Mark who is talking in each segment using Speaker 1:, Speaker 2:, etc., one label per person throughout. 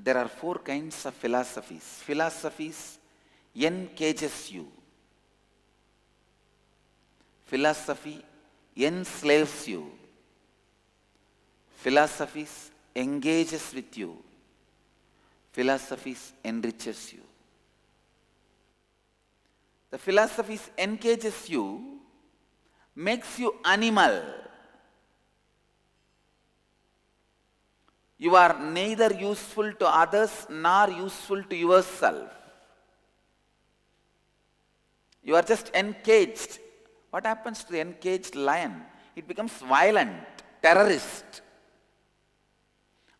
Speaker 1: there are four kinds of philosophies. Philosophies encages you. Philosophy enslaves you. Philosophies engages with you. Philosophies enriches you. The philosophies encages you, makes you animal. You are neither useful to others nor useful to yourself. You are just encaged. What happens to the encaged lion? It becomes violent, terrorist.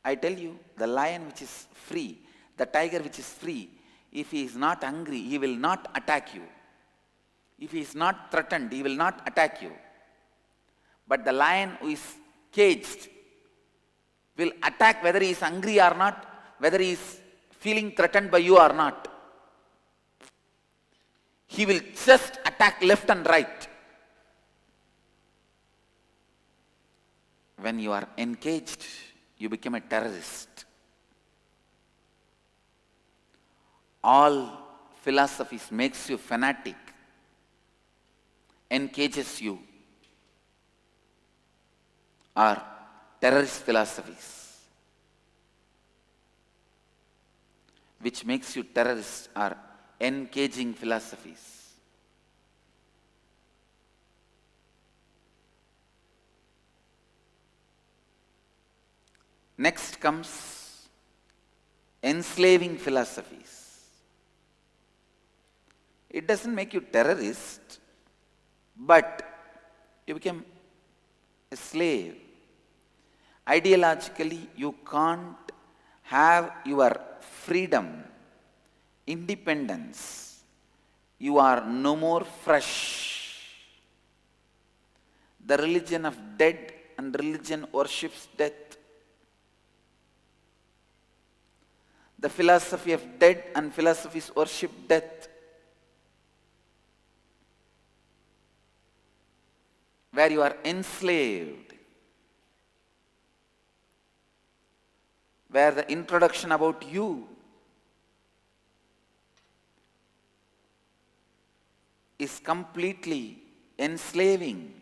Speaker 1: I tell you, the lion which is free, the tiger which is free, if he is not hungry, he will not attack you. If he is not threatened, he will not attack you. But the lion who is caged will attack whether he is hungry or not, whether he is feeling threatened by you or not. He will just attack left and right. When you are encaged, you become a terrorist. All philosophies makes you fanatic, encages you, are terrorist philosophies. Which makes you terrorist are encaging philosophies. Next comes enslaving philosophies. It doesn't make you terrorist, but you become a slave. Ideologically, you can't have your freedom, independence. You are no more fresh. The religion of dead and religion worships death. The philosophy of dead and philosophies worship death. Where you are enslaved. Where the introduction about you is completely enslaving.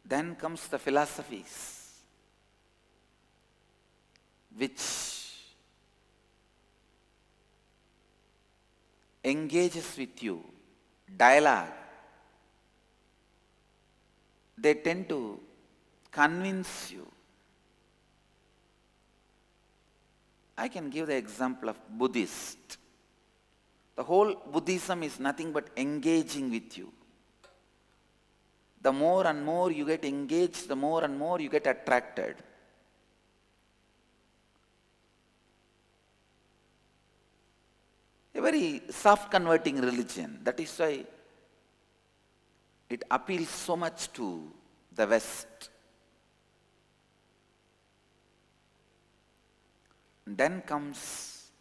Speaker 1: Then comes the philosophies which engages with you, dialogue. They tend to convince you. I can give the example of Buddhist. The whole Buddhism is nothing but engaging with you. The more and more you get engaged, the more and more you get attracted. A very soft converting religion. That is why it appeals so much to the West. Then comes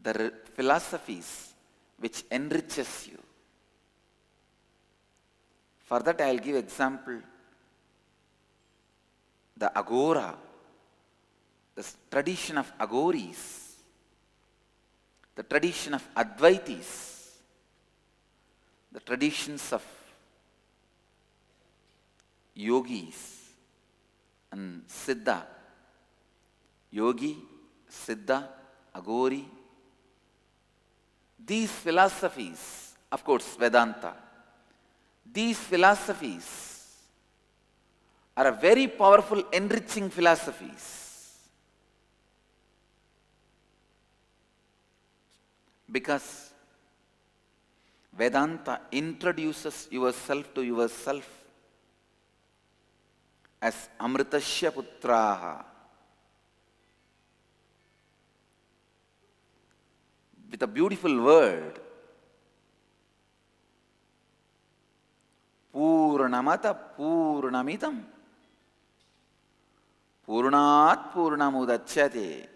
Speaker 1: the philosophies which enriches you. For that I will give example, the Agora, the tradition of Agoris, the tradition of Advaitis, the traditions of Yogis and Siddha. Yogi, Siddha, Agori. These philosophies, of course Vedanta, these philosophies are a very powerful enriching philosophies. Because Vedanta introduces yourself to yourself as Amritasya Putraha. With a beautiful word, Purnamata Purnamidam Purnat Purnamudachyate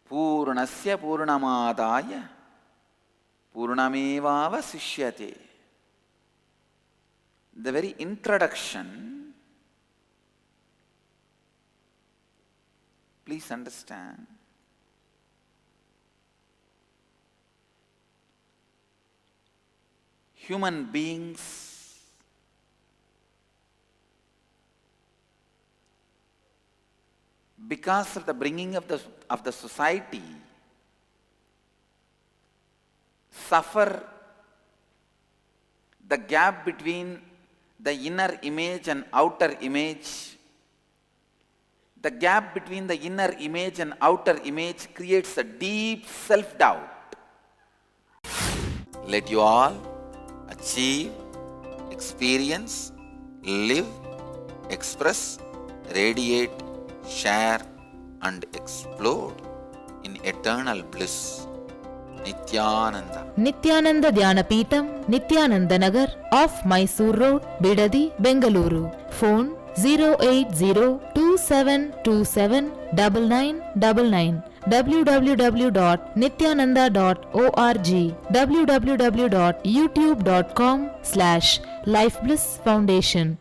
Speaker 1: Purnasya Purnamadaya Purnamevavasishyate. The very introduction, please understand, human beings because of the bringing of the society suffer the gap between the inner image and outer image. The gap between the inner image and outer image creates a deep self-doubt. Let you all achieve, experience, live, express, radiate, share and explode in eternal bliss. Nityananda.
Speaker 2: Nityananda Dhyanapitham, Nityananda Nagar, off Mysore Road, Bidadi, Bengaluru. Phone 08027279999. www.nityananda.org. www.youtube.com/Life Bliss Foundation.